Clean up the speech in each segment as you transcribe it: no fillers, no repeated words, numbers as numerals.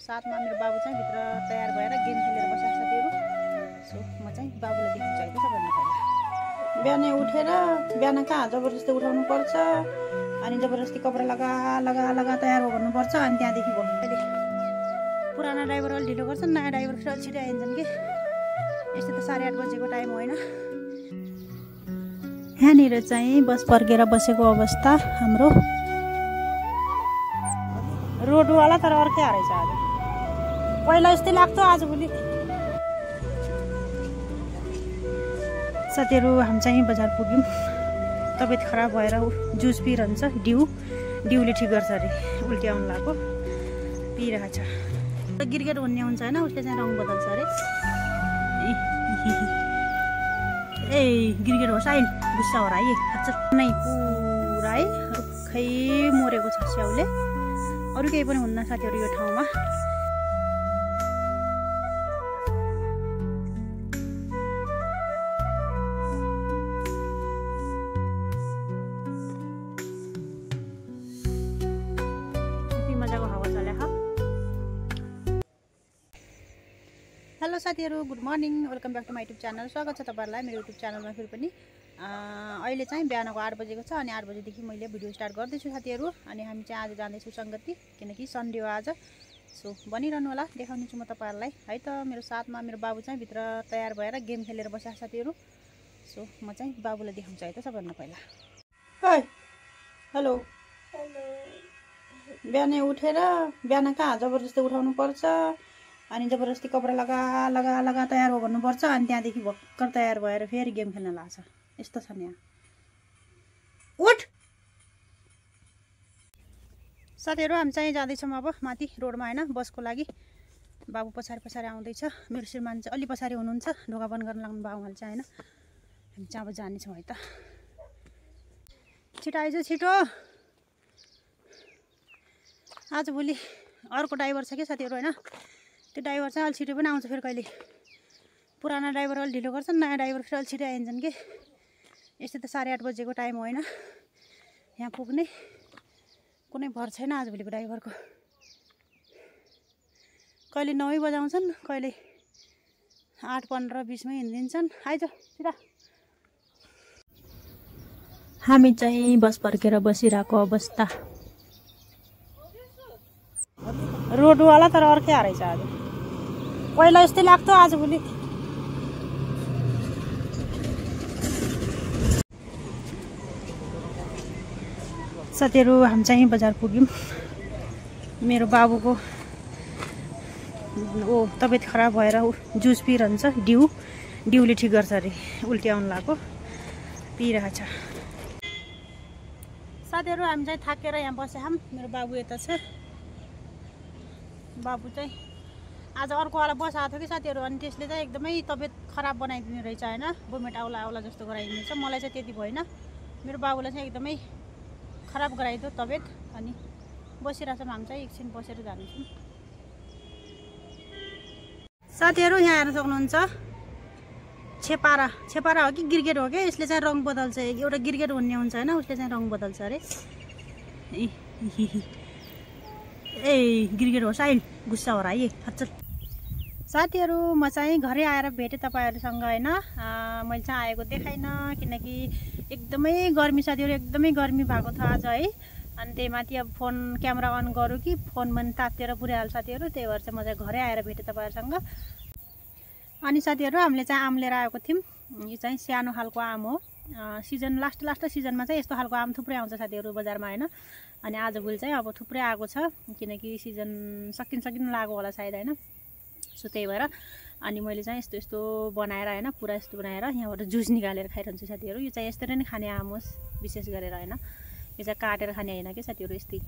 साथमा मेरो बाबु चाहिँ भित्र तयार भएर गेम खेलेर बसेको साथीहरू। सो म चाहिँ बाबुलाई देख्नु चाहेको छ भन्नु पर्यो। बिहानै उठेर बिहान कहाँ जबरजस्ती उठाउनु पर्छ अनि जबरजस्ती कपडा लगा तयार हो भन्नुपर्छ अनि त्यहाँदेखि भयो। अहिले पुराना ड्राइभर अलि ढिलो गर्छन्, नयाँ ड्राइभर फेरि अलि छिटो आइन्छन् कि। यस्तो त 8:30 बजेको टाइम होइन। यहाँनिर चाहिँ बस पर्केर बसेको अवस्था हाम्रो। रोडवाला तर अर्कै हारेछ आज। पहिला यस्तै लाग्थ्यो, आजभोलि साथीहरू हामी चाहिँ बजार पुग्यौँ। तबियत खराब भएर जुस पिइरहन्छ। डिउले ठिक गर्छ अरे, उल्टी आउनु लाग्यो, पिइरहेको छ। गिरगेट हुने हुन्छ होइन, उसले चाहिँ रङ बदल्छ अरे। ए गिरगेट हो साइल, गुस्सा हो र है नै पुरा है रुखै मरेको छ स्याउले। अरू केही पनि हुन्न साथीहरू यो ठाउँमा। मजाको हावा चलेको। हेलो साथीहरू, good morning, welcome back to my YouTube channel. स्वागत छ तपाईँहरूलाई मेरो युट्युब च्यानलमा फेरि पनि। अहिले चाहिँ बिहानको 8 बजेको छ अनि 8 बजेदेखि मैले भिडियो स्टार्ट गर्दैछु साथीहरू। अनि हामी चाहिँ आज जाँदैछौँ सङ्गति, किनकि सन्डे हो आज। सो बनिरहनु होला, देखाउने छु म तपाईँहरूलाई है त। मेरो साथमा मेरो बाबु चाहिँ भित्र तयार भएर गेम खेलेर बसेको साथीहरू। सो म चाहिँ बाबुलाई देखाउँछु है त सबभन्दा पहिला। हेलो बिहानै उठेर बिहान कहाँ जबरजस्ती उठाउनु पर्छ अनि जबरजस्ती कपडा लगा तयार हो भन्नुपर्छ अनि त्यहाँदेखि भर्खर तयार भएर फेरि गेम खेल्न लाग्छ। यस्तो छ नि यहाँ। उठ साथीहरू, हामी चाहिँ जाँदैछौँ अब माथि रोडमा होइन, बसको लागि। बाबु पछाडि आउँदैछ। मेरो श्रीमान चाहिँ अलि पछाडि हुनुहुन्छ, ढोका बन्द गर्न लाग्नु भयो उहाँले चाहिँ होइन। हामी चाहिँ अब जानेछौँ है त। छिटो आइज, छिटो। आजभोलि अर्को ड्राइभर छ क्या साथीहरू होइन। त्यो ड्राइभर चाहिँ अलि छिटो पनि आउँछ, फेरि कहिले पुराना ड्राइभर अलि ढिलो गर्छन्, नयाँ ड्राइभर फेरि अलि छिटो आइन्छन् कि। यस्तो त 8:30 बजेको टाइम होइन। यहाँ पुग्ने कुनै भर छैन आजभोलिको ड्राइभरको। कहिले 9 बजाउँछन्, कहिले 8:15-20 हिँडिदिन्छन्। आइज सिधा। हामी चाहिँ बस पर्केर बसिरहेको अवस्था। रोडवाला तर अर्कै हारेछ आज। पहिला यस्तै लाग्थ्यो, आजभोलि साथीहरू हामी चाहिँ बजार पुग्यौँ। मेरो बाबुको तबियत खराब भएर जुस पिइरहन्छ। डिउले ठिक गर्छ अरे, उल्टी आउनु लाग्यो, पिइरहेको छ। साथीहरू हामी चाहिँ थाकेर यहाँ बस्यौँ। मेरो बाबु यता छ। बाबु चाहिँ आज अर्कोवाला बस आएको थियो कि साथीहरू, अनि त्यसले चाहिँ एकदमै तबियत खराब बनाइदिने रहेछ होइन। बोमेट आउला जस्तो गराइदिनेछ। मलाई चाहिँ त्यति भएन, मेरो बाबुलाई चाहिँ एकदमै खराब गराइदियो तबियत। अनि बसिरहेछौँ हामी चाहिँ, एकछिन बसेर जानेछौँ साथीहरू। यहाँ हेर्न सक्नुहुन्छ, छेपारा हो कि गिरगेट हो कि, यसले चाहिँ रङ बदल्छ। एउटा गिरगेट हुने हुन्छ होइन, उसले चाहिँ रङ बदल्छ अरे। ए गिरगेट हो साइल, गुस्सा हो र है साथीहरू। म चाहिँ घरै आएर भेटेँ तपाईँहरूसँग होइन। मैले चाहिँ आएको देखाइनँ, किनकि एकदमै गर्मी साथीहरू, एकदमै गर्मी भएको छ आज है। अनि त्यही माथि अब फोन क्यामेरा अन गरौँ कि फोन पनि तातेर पुऱ्याइहाल्छ साथीहरू। त्यही भएर चाहिँ म चाहिँ घरै आएर भेटेँ तपाईँहरूसँग। अनि साथीहरू हामीले चाहिँ आम लिएर आएको थियौँ। यो चाहिँ सानो खालको आम हो। सिजन लास्ट सिजनमा चाहिँ यस्तो खालको आम थुप्रै आउँछ साथीहरू बजारमा होइन। अनि आजभोलि चाहिँ अब थुप्रै आएको छ, किनकि सिजन सकिन लाग्यो होला सायद होइन। सो त्यही भएर अनि मैले चाहिँ यस्तो बनाएर होइन, पुरा यस्तो बनाएर यहाँबाट जुस निकालेर खाइरहन्छु साथीहरू। यो चाहिँ यसरी नै खाने आम होस् विशेष गरेर होइन। यो चाहिँ काटेर खाने होइन कि साथीहरू, यस्तै।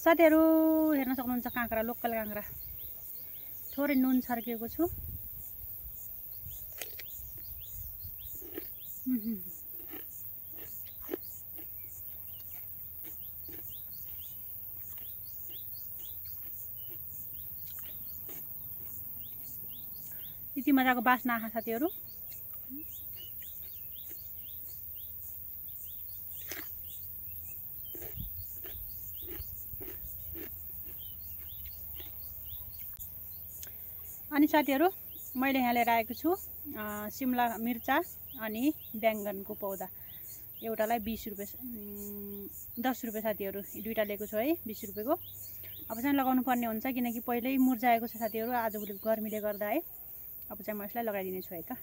साथीहरू हेर्न सक्नुहुन्छ काँक्रा, लोकल काँक्रा। थोरै नुन छर्किएको छु। यति मजाको बास्ना आँखा साथीहरू। अनि साथीहरू मैले यहाँ लिएर आएको छु सिमला मिर्चा अनि बैंगनको पौधा। एउटालाई 20 रुपैयाँ 10 रुपैयाँ साथीहरू, दुईटा लिएको छु है 20 रुपैयाँको। अब चाहिँ लगाउनु पर्ने हुन्छ किनकि पहिल्यै मुर्जाएको छ साथीहरू, आजभोलि गर्मीले गर्दा है। अब चाहिँ म यसलाई लगाइदिनेछु है त।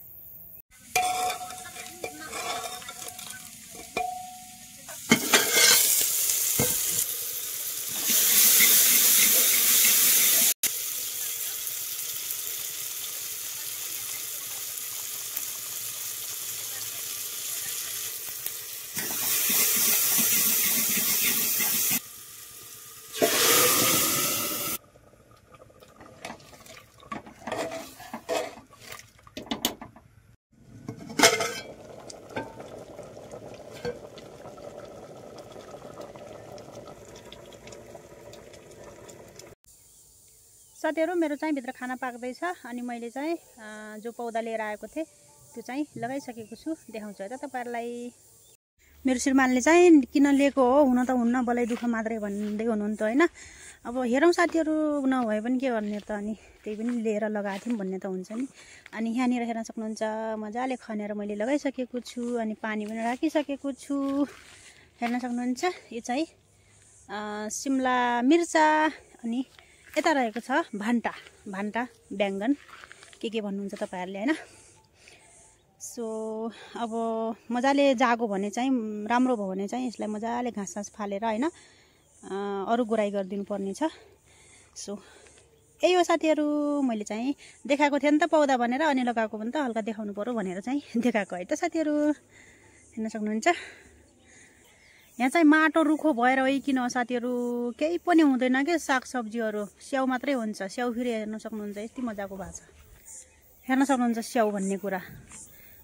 साथीहरू मेरो चाहिँ भित्र खाना पाक्दैछ अनि मैले चाहिँ जो पौधा लिएर आएको थिएँ त्यो चाहिँ लगाइसकेको छु। देखाउँछु है त तपाईहरुलाई। मेरो श्रीमानले चाहिँ किन लिएको हो, हुन त हुन्न, बलै दुःख मात्रै भन्दै हुनुहुन्थ्यो हैन। अब हेरौँ साथीहरू, नभए पनि के गर्ने त, अनि त्यही पनि लिएर लगाएको थियौँ भन्ने त हुन्छ नि। अनि यहाँनिर हेर्न सक्नुहुन्छ मजाले खनेर मैले लगाइसकेको छु अनि पानी पनि राखिसकेको छु। हेर्न सक्नुहुन्छ यो चाहिँ सिमला मिर्चा अनि यता रहेको छ भान्टा बैंगन के भन्नुहुन्छ तपाईहरुले हैन। सो अब मजाले जागो भने चाहिँ राम्रो भयो भने चाहिँ यसलाई मजाले घाँस फालेर हैन अरु गुराई गरिदिनु पर्ने छ। सो यही हो साथीहरु, मैले चाहिँ देखाएको थिएँ नि त पौधा भनेर, अनि लगाएको पनि त हल्का देखाउनु पर्यो भनेर चाहिँ देखाएको है त साथीहरु। हेर्न सक्नुहुन्छ यहाँ चाहिँ माटो रुखो भएर हो किन साथीहरु केही पनि हुँदैन के, सागसब्जीहरु स्याउ मात्रै हुन्छ। स्याउ फेरि हेर्न सक्नुहुन्छ यति मजाको भएको छ। हेर्न सक्नुहुन्छ स्याउ भन्ने कुरा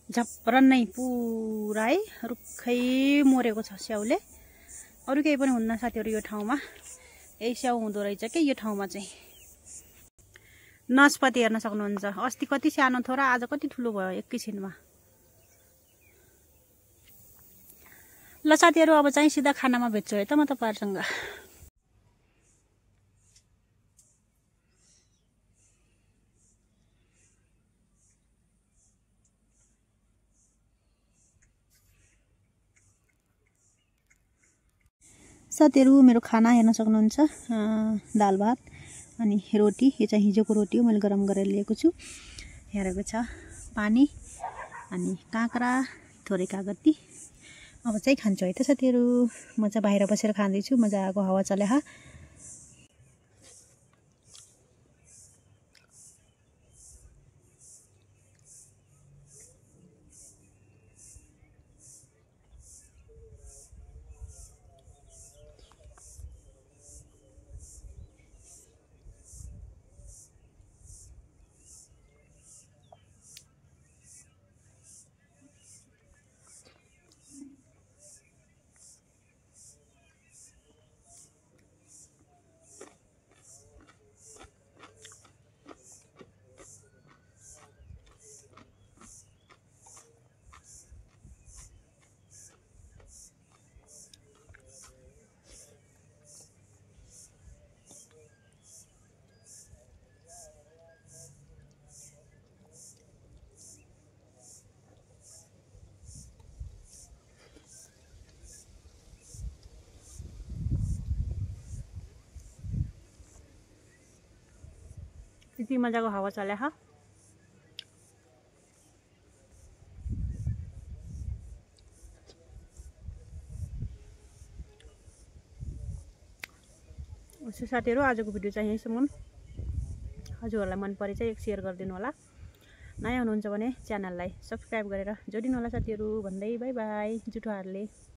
झप्रन्नै पुरा है रुखै मरेको छ स्याउले। अरु केही पनि हुन्न साथीहरु यो ठाउँमा, यही स्याउ हुँदो रहेछ के यो ठाउँमा चाहिँ। नासपाती हेर्न सक्नुहुन्छ, अस्ति कति सानो थियो र आज कति ठुलो भयो एकैछिनमा। ल साथीहरु अब चाहिँ सिधा खानामा भेट्छु है त म तपाईहरुसँग। साथीहरु मेरो खाना हेर्न सक्नुहुन्छ दाल भात अनि रोटी। यो चाहिँ हिजोको रोटी हो, मैले गरम गरेर लिएको छु। हेरेको छ पानी अनि काँक्रा, थोरै कागती। अब चाहिँ खान्छु है त साथीहरु। म चाहिँ बाहिर बसेर खाँदै छु, मजाको हावा चले हा। यति मजाको हावा चले हा। उसो साथीहरु आजको भिडियो चाहिँ यहीसम्म। हजुरहरुलाई मन परे चाहिँ एक शेयर गरिदिनु होला। नयाँ हुनुहुन्छ भने च्यानललाई सब्स्क्राइब गरेर जोडिनु होला साथीहरु भन्दै बाइ बाइ जुठोहरुले।